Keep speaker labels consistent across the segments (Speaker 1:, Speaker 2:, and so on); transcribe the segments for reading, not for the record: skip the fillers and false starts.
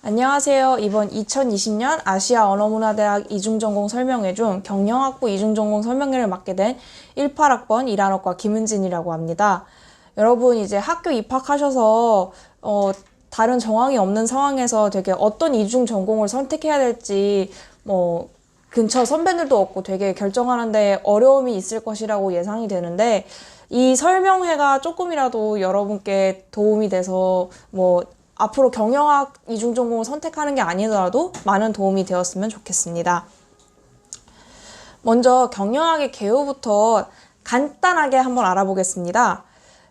Speaker 1: 안녕하세요. 이번 2020년 아시아 언어문화대학 이중전공 설명회 중 경영학부 이중전공 설명회를 맡게 된 18학번 이란어과 김은진이라고 합니다. 여러분 이제 학교 입학하셔서 다른 정황이 없는 상황에서 되게 어떤 이중전공을 선택해야 될지 근처 선배들도 없고 되게 결정하는데 어려움이 있을 것이라고 예상이 되는데 이 설명회가 조금이라도 여러분께 도움이 돼서 앞으로 경영학 이중전공을 선택하는 게 아니더라도 많은 도움이 되었으면 좋겠습니다. 먼저 경영학의 개요부터 간단하게 한번 알아보겠습니다.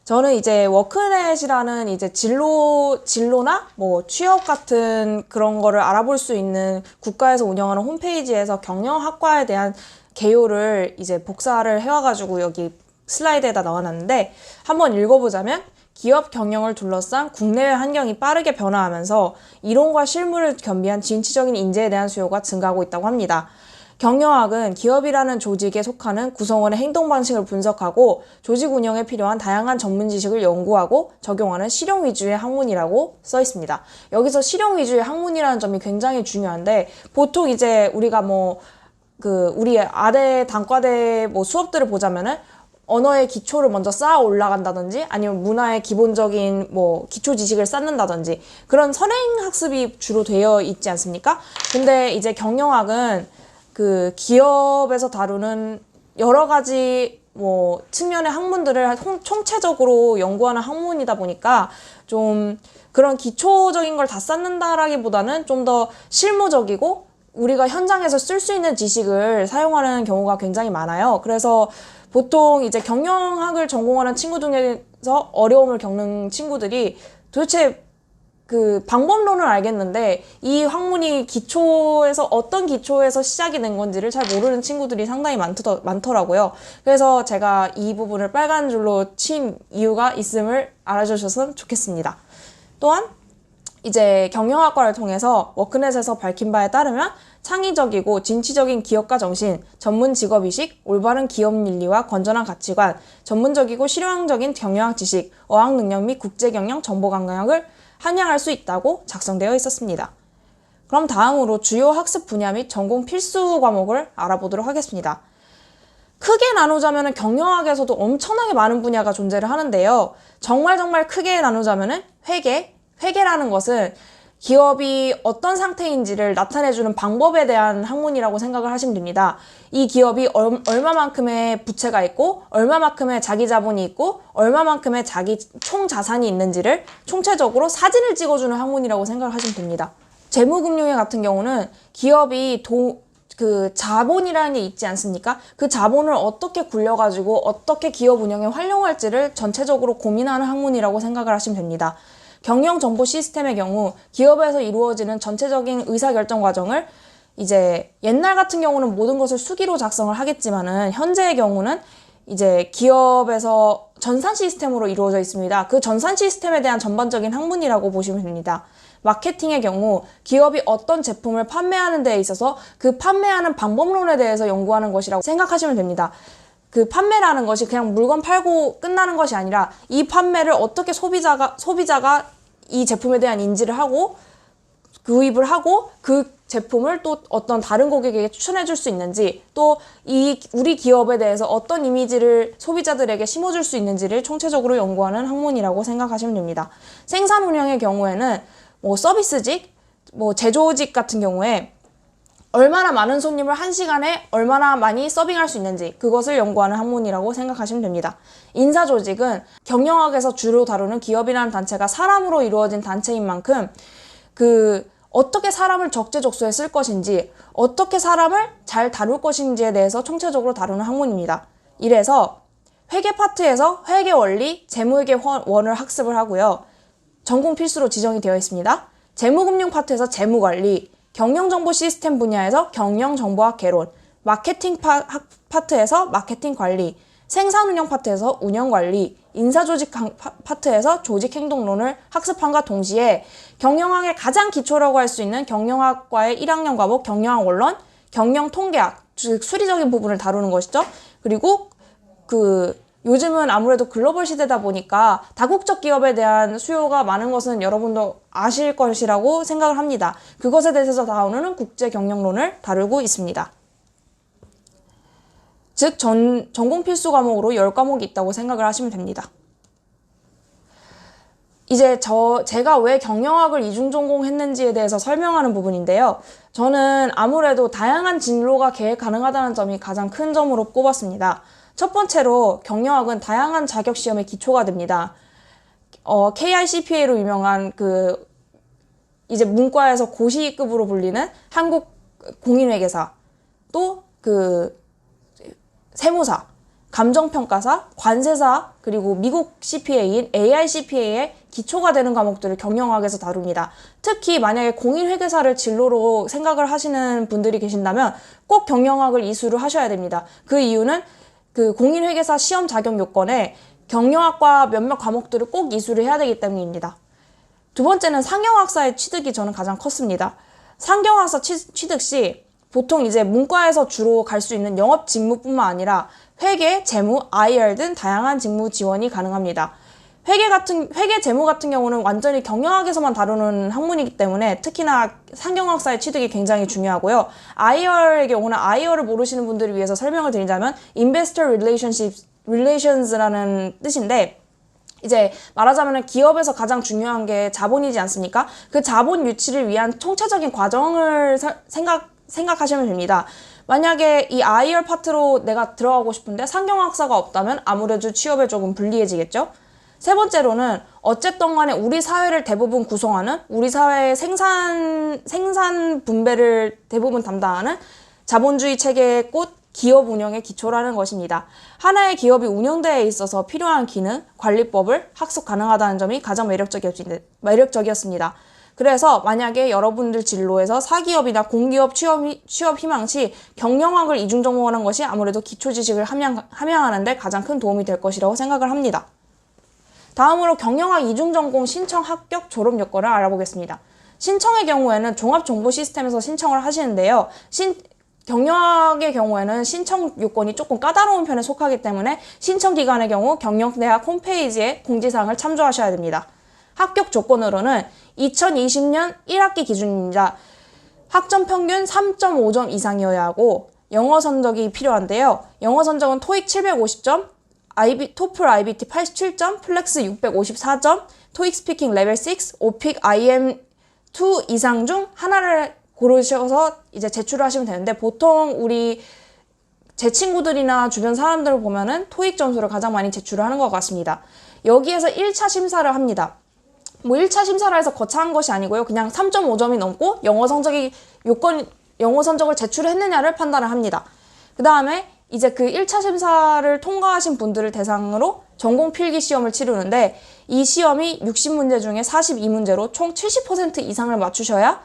Speaker 1: 저는 이제 워크넷이라는 이제 진로나 취업 같은 그런 거를 알아볼 수 있는 국가에서 운영하는 홈페이지에서 경영학과에 대한 개요를 이제 복사를 해와가지고 여기 슬라이드에다 넣어놨는데 한번 읽어보자면 기업 경영을 둘러싼 국내외 환경이 빠르게 변화하면서 이론과 실무를 겸비한 진취적인 인재에 대한 수요가 증가하고 있다고 합니다. 경영학은 기업이라는 조직에 속하는 구성원의 행동 방식을 분석하고 조직 운영에 필요한 다양한 전문 지식을 연구하고 적용하는 실용 위주의 학문이라고 써 있습니다. 여기서 실용 위주의 학문이라는 점이 굉장히 중요한데 보통 이제 우리가 우리 아대 단과대 수업들을 보자면은 언어의 기초를 먼저 쌓아 올라간다든지 아니면 문화의 기본적인 기초 지식을 쌓는다든지 그런 선행 학습이 주로 되어 있지 않습니까? 근데 이제 경영학은 그 기업에서 다루는 여러 가지 측면의 학문들을 총체적으로 연구하는 학문이다 보니까 좀 그런 기초적인 걸 다 쌓는다라기보다는 좀 더 실무적이고 우리가 현장에서 쓸 수 있는 지식을 사용하는 경우가 굉장히 많아요. 그래서 보통 이제 경영학을 전공하는 친구 중에서 어려움을 겪는 친구들이 도대체 그 방법론을 알겠는데 이 학문이 어떤 기초에서 시작이 된 건지를 잘 모르는 친구들이 상당히 많더라고요. 그래서 제가 이 부분을 빨간 줄로 친 이유가 있음을 알아주셨으면 좋겠습니다. 또한 이제 경영학과를 통해서 워크넷에서 밝힌 바에 따르면 창의적이고 진취적인 기업가 정신, 전문 직업의식, 올바른 기업 윤리와 건전한 가치관, 전문적이고 실용적인 경영학 지식, 어학 능력 및 국제경영 정보 감각을 함양할 수 있다고 작성되어 있었습니다. 그럼 다음으로 주요 학습 분야 및 전공 필수 과목을 알아보도록 하겠습니다. 크게 나누자면 경영학에서도 엄청나게 많은 분야가 존재를 하는데요. 정말 크게 나누자면 회계라는 것은 기업이 어떤 상태인지를 나타내주는 방법에 대한 학문이라고 생각을 하시면 됩니다. 이 기업이 얼마만큼의 부채가 있고 얼마만큼의 자기 자본이 있고 얼마만큼의 자기 총 자산이 있는지를 총체적으로 사진을 찍어주는 학문이라고 생각을 하시면 됩니다. 재무금융회 같은 경우는 기업이 자본이라는 게 있지 않습니까? 그 자본을 어떻게 굴려가지고 어떻게 기업 운영에 활용할지를 전체적으로 고민하는 학문이라고 생각을 하시면 됩니다. 경영정보 시스템의 경우 기업에서 이루어지는 전체적인 의사결정 과정을 이제 옛날 같은 경우는 모든 것을 수기로 작성을 하겠지만은 현재의 경우는 이제 기업에서 전산 시스템으로 이루어져 있습니다. 그 전산 시스템에 대한 전반적인 학문이라고 보시면 됩니다. 마케팅의 경우 기업이 어떤 제품을 판매하는 데에 있어서 그 판매하는 방법론에 대해서 연구하는 것이라고 생각하시면 됩니다. 그 판매라는 것이 그냥 물건 팔고 끝나는 것이 아니라 이 판매를 어떻게 소비자가 이 제품에 대한 인지를 하고 구입을 하고 그 제품을 또 어떤 다른 고객에게 추천해 줄 수 있는지 또 우리 기업에 대해서 어떤 이미지를 소비자들에게 심어줄 수 있는지를 총체적으로 연구하는 학문이라고 생각하시면 됩니다. 생산 운영의 경우에는 서비스직, 제조직 같은 경우에 얼마나 많은 손님을 한 시간에 얼마나 많이 서빙할 수 있는지 그것을 연구하는 학문이라고 생각하시면 됩니다. 인사조직은 경영학에서 주로 다루는 기업이라는 단체가 사람으로 이루어진 단체인 만큼 어떻게 사람을 적재적소에 쓸 것인지 어떻게 사람을 잘 다룰 것인지에 대해서 총체적으로 다루는 학문입니다. 이래서 회계 파트에서 회계 원리, 재무회계 원을 학습을 하고요. 전공 필수로 지정이 되어 있습니다. 재무금융 파트에서 재무관리, 경영정보 시스템 분야에서 경영정보학 개론, 마케팅 파트에서 마케팅 관리, 생산운영 파트에서 운영관리, 인사조직 파트에서 조직행동론을 학습함과 동시에 경영학의 가장 기초라고 할 수 있는 경영학과의 1학년 과목 경영학 원론, 경영통계학, 즉 수리적인 부분을 다루는 것이죠. 그리고 요즘은 아무래도 글로벌 시대다 보니까 다국적 기업에 대한 수요가 많은 것은 여러분도 아실 것이라고 생각을 합니다. 그것에 대해서 다루는 국제 경영론을 다루고 있습니다. 즉, 전공 필수 과목으로 10과목이 있다고 생각을 하시면 됩니다. 이제 제가 왜 경영학을 이중 전공했는지에 대해서 설명하는 부분인데요. 저는 아무래도 다양한 진로가 계획 가능하다는 점이 가장 큰 점으로 꼽았습니다. 첫 번째로 경영학은 다양한 자격 시험의 기초가 됩니다. KICPA로 유명한 이제 문과에서 고시급으로 불리는 한국 공인회계사, 또 세무사, 감정평가사, 관세사, 그리고 미국 CPA인 AICPA의 기초가 되는 과목들을 경영학에서 다룹니다. 특히 만약에 공인회계사를 진로로 생각을 하시는 분들이 계신다면 꼭 경영학을 이수를 하셔야 됩니다. 그 이유는 공인회계사 시험 자격 요건에 경영학과 몇몇 과목들을 꼭 이수를 해야 되기 때문입니다. 두 번째는 상경학사의 취득이 저는 가장 컸습니다. 상경학사 취득 시 보통 이제 문과에서 주로 갈 수 있는 영업 직무뿐만 아니라 회계, 재무, IR 등 다양한 직무 지원이 가능합니다. 회계 재무 같은 경우는 완전히 경영학에서만 다루는 학문이기 때문에 특히나 상경학사의 취득이 굉장히 중요하고요. IR의 경우는 IR을 모르시는 분들을 위해서 설명을 드리자면 Investor Relations라는 뜻인데, 이제 말하자면 기업에서 가장 중요한 게 자본이지 않습니까? 그 자본 유치를 위한 총체적인 과정을 생각하시면 됩니다. 만약에 이 IR 파트로 내가 들어가고 싶은데 상경학사가 없다면 아무래도 취업에 조금 불리해지겠죠? 세 번째로는 어쨌든 간에 우리 사회를 대부분 구성하는, 우리 사회의 생산 분배를 대부분 담당하는 자본주의 체계의 꽃, 기업 운영의 기초라는 것입니다. 하나의 기업이 운영대에 있어서 필요한 기능, 관리법을 학습 가능하다는 점이 가장 매력적이었습니다. 그래서 만약에 여러분들 진로에서 사기업이나 공기업 취업 희망 시 경영학을 이중 전공하는 것이 아무래도 기초 지식을 함양하는 데 가장 큰 도움이 될 것이라고 생각을 합니다. 다음으로 경영학 이중 전공 신청 합격 졸업 요건을 알아보겠습니다. 신청의 경우에는 종합정보시스템에서 신청을 하시는데요. 경영학의 경우에는 신청 요건이 조금 까다로운 편에 속하기 때문에 신청 기간의 경우 경영대학 홈페이지의 공지사항을 참조하셔야 됩니다. 합격 조건으로는 2020년 1학기 기준입니다. 학점 평균 3.5점 이상이어야 하고 영어 성적이 필요한데요. 영어 성적은 토익 750점, 토플 IBT 87점, 플렉스 654점, 토익 스피킹 레벨 6, 오픽 IM2 이상 중 하나를 고르셔서 이제 제출을 하시면 되는데, 보통 제 친구들이나 주변 사람들을 보면은 토익 점수를 가장 많이 제출을 하는 것 같습니다. 여기에서 1차 심사를 합니다. 1차 심사를 해서 거창한 것이 아니고요. 그냥 3.5점이 넘고 영어 성적을 제출했느냐를 판단을 합니다. 그 다음에 이제 그 1차 심사를 통과하신 분들을 대상으로 전공 필기 시험을 치르는데, 이 시험이 60문제 중에 42문제로 총 70% 이상을 맞추셔야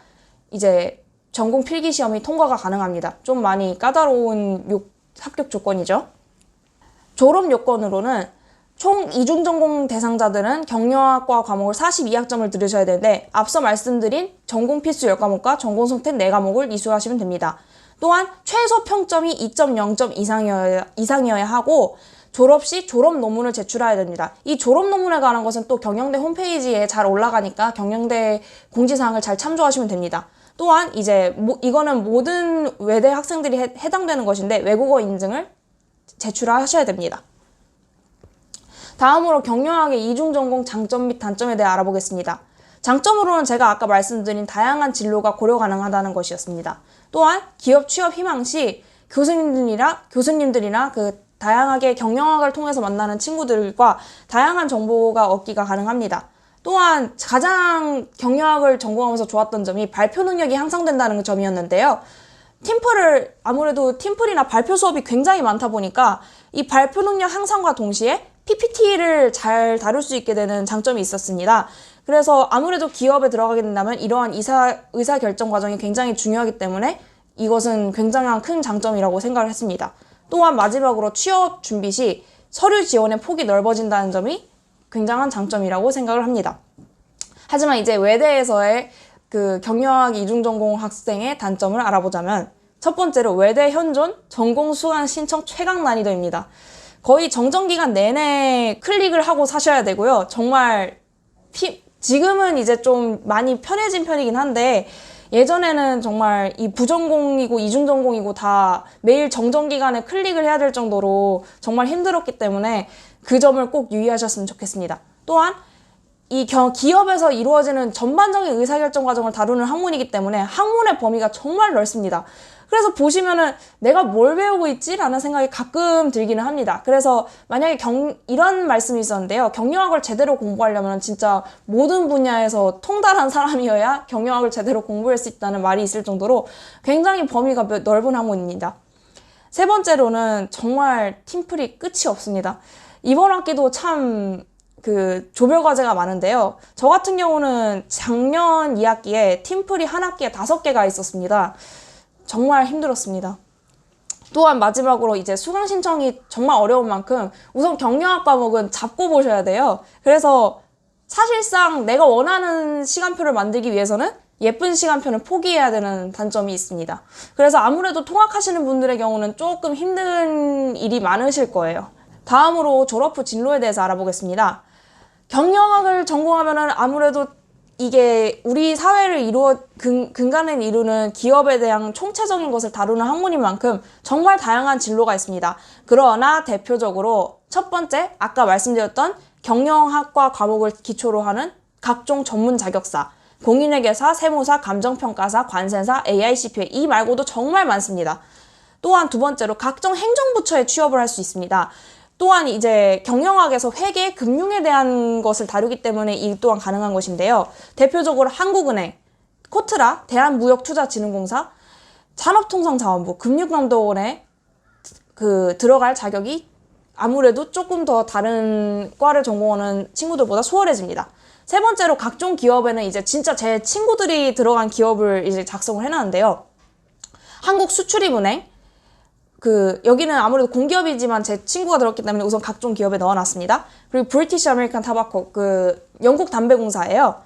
Speaker 1: 이제 전공 필기 시험이 통과가 가능합니다. 좀 많이 까다로운 합격 조건이죠. 졸업 요건으로는 총 이중 전공 대상자들은 경영학과 과목을 42학점을 들으셔야 되는데, 앞서 말씀드린 전공 필수 10과목과 전공 선택 4과목을 이수하시면 됩니다. 또한 최소 평점이 2.0점 이상이어야 하고 졸업 시 졸업 논문을 제출해야 됩니다. 이 졸업 논문에 관한 것은 또 경영대 홈페이지에 잘 올라가니까 경영대 공지사항을 잘 참조하시면 됩니다. 또한 이제 이거는 모든 외대 학생들이 해당되는 것인데 외국어 인증을 제출하셔야 됩니다. 다음으로 경영학의 이중 전공 장점 및 단점에 대해 알아보겠습니다. 장점으로는 제가 아까 말씀드린 다양한 진로가 고려 가능하다는 것이었습니다. 또한 기업 취업 희망 시 교수님들이나 다양하게 경영학을 통해서 만나는 친구들과 다양한 정보가 얻기가 가능합니다. 또한 가장 경영학을 전공하면서 좋았던 점이 발표 능력이 향상된다는 점이었는데요. 아무래도 팀플이나 발표 수업이 굉장히 많다 보니까 이 발표 능력 향상과 동시에 PPT를 잘 다룰 수 있게 되는 장점이 있었습니다. 그래서 아무래도 기업에 들어가게 된다면 이러한 의사결정 과정이 굉장히 중요하기 때문에 이것은 굉장한 큰 장점이라고 생각을 했습니다. 또한 마지막으로 취업 준비 시 서류 지원의 폭이 넓어진다는 점이 굉장한 장점이라고 생각을 합니다. 하지만 이제 외대에서의 경영학 이중전공 학생의 단점을 알아보자면, 첫 번째로 외대 현존 전공 수강 신청 최강 난이도입니다. 거의 정정기간 내내 클릭을 하고 사셔야 되고요. 정말 지금은 이제 좀 많이 편해진 편이긴 한데 예전에는 정말 이 부전공이고 이중전공이고 다 매일 정정기간에 클릭을 해야 될 정도로 정말 힘들었기 때문에 그 점을 꼭 유의하셨으면 좋겠습니다. 또한 이 기업에서 이루어지는 전반적인 의사결정 과정을 다루는 학문이기 때문에 학문의 범위가 정말 넓습니다. 그래서 보시면은 내가 뭘 배우고 있지? 라는 생각이 가끔 들기는 합니다. 그래서 만약에 이런 말씀이 있었는데요. 경영학을 제대로 공부하려면 진짜 모든 분야에서 통달한 사람이어야 경영학을 제대로 공부할 수 있다는 말이 있을 정도로 굉장히 범위가 넓은 학문입니다. 세 번째로는 정말 팀플이 끝이 없습니다. 이번 학기도 참 조별 과제가 많은데요. 저 같은 경우는 작년 2학기에 팀플이 한 학기에 5개가 있었습니다. 정말 힘들었습니다. 또한 마지막으로 이제 수강 신청이 정말 어려운 만큼 우선 경영학 과목은 잡고 보셔야 돼요. 그래서 사실상 내가 원하는 시간표를 만들기 위해서는 예쁜 시간표는 포기해야 되는 단점이 있습니다. 그래서 아무래도 통학하시는 분들의 경우는 조금 힘든 일이 많으실 거예요. 다음으로 졸업 후 진로에 대해서 알아보겠습니다. 경영학을 전공하면은 아무래도 이게 우리 사회를 근간을 이루는 기업에 대한 총체적인 것을 다루는 학문인 만큼 정말 다양한 진로가 있습니다. 그러나 대표적으로 첫 번째, 아까 말씀드렸던 경영학과 과목을 기초로 하는 각종 전문 자격사, 공인회계사, 세무사, 감정평가사, 관세사, AICPA 이 말고도 정말 많습니다. 또한 두 번째로 각종 행정부처에 취업을 할 수 있습니다. 또한 이제 경영학에서 회계, 금융에 대한 것을 다루기 때문에 이 또한 가능한 것인데요. 대표적으로 한국은행, 코트라, 대한무역투자진흥공사, 산업통상자원부, 금융감독원에 들어갈 자격이 아무래도 조금 더 다른 과를 전공하는 친구들보다 수월해집니다. 세 번째로 각종 기업에는 이제 진짜 제 친구들이 들어간 기업을 이제 작성을 해놨는데요. 한국수출입은행, 여기는 아무래도 공기업이지만 제 친구가 들었기 때문에 우선 각종 기업에 넣어놨습니다. 그리고 브리티시 아메리칸 타바코, 영국 담배공사예요.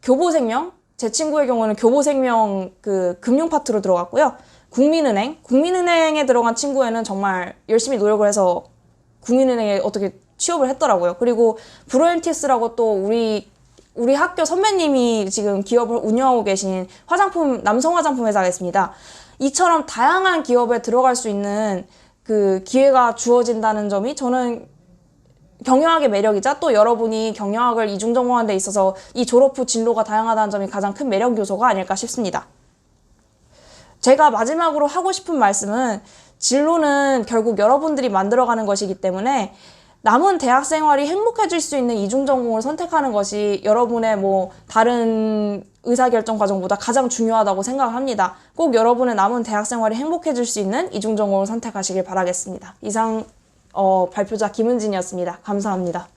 Speaker 1: 교보생명, 제 친구의 경우는 교보생명 금융 파트로 들어갔고요. 국민은행에 들어간 친구에는 정말 열심히 노력을 해서 국민은행에 어떻게 취업을 했더라고요. 그리고 브로엔티스라고 또 우리 학교 선배님이 지금 기업을 운영하고 계신 남성 화장품 회사가 있습니다. 이처럼 다양한 기업에 들어갈 수 있는 기회가 주어진다는 점이 저는 경영학의 매력이자 또 여러분이 경영학을 이중전공하는 데 있어서 이 졸업 후 진로가 다양하다는 점이 가장 큰 매력 요소가 아닐까 싶습니다. 제가 마지막으로 하고 싶은 말씀은 진로는 결국 여러분들이 만들어가는 것이기 때문에 남은 대학 생활이 행복해질 수 있는 이중전공을 선택하는 것이 여러분의 다른 의사결정 과정보다 가장 중요하다고 생각합니다. 꼭 여러분의 남은 대학 생활이 행복해질 수 있는 이중전공을 선택하시길 바라겠습니다. 이상 발표자 김은진이었습니다. 감사합니다.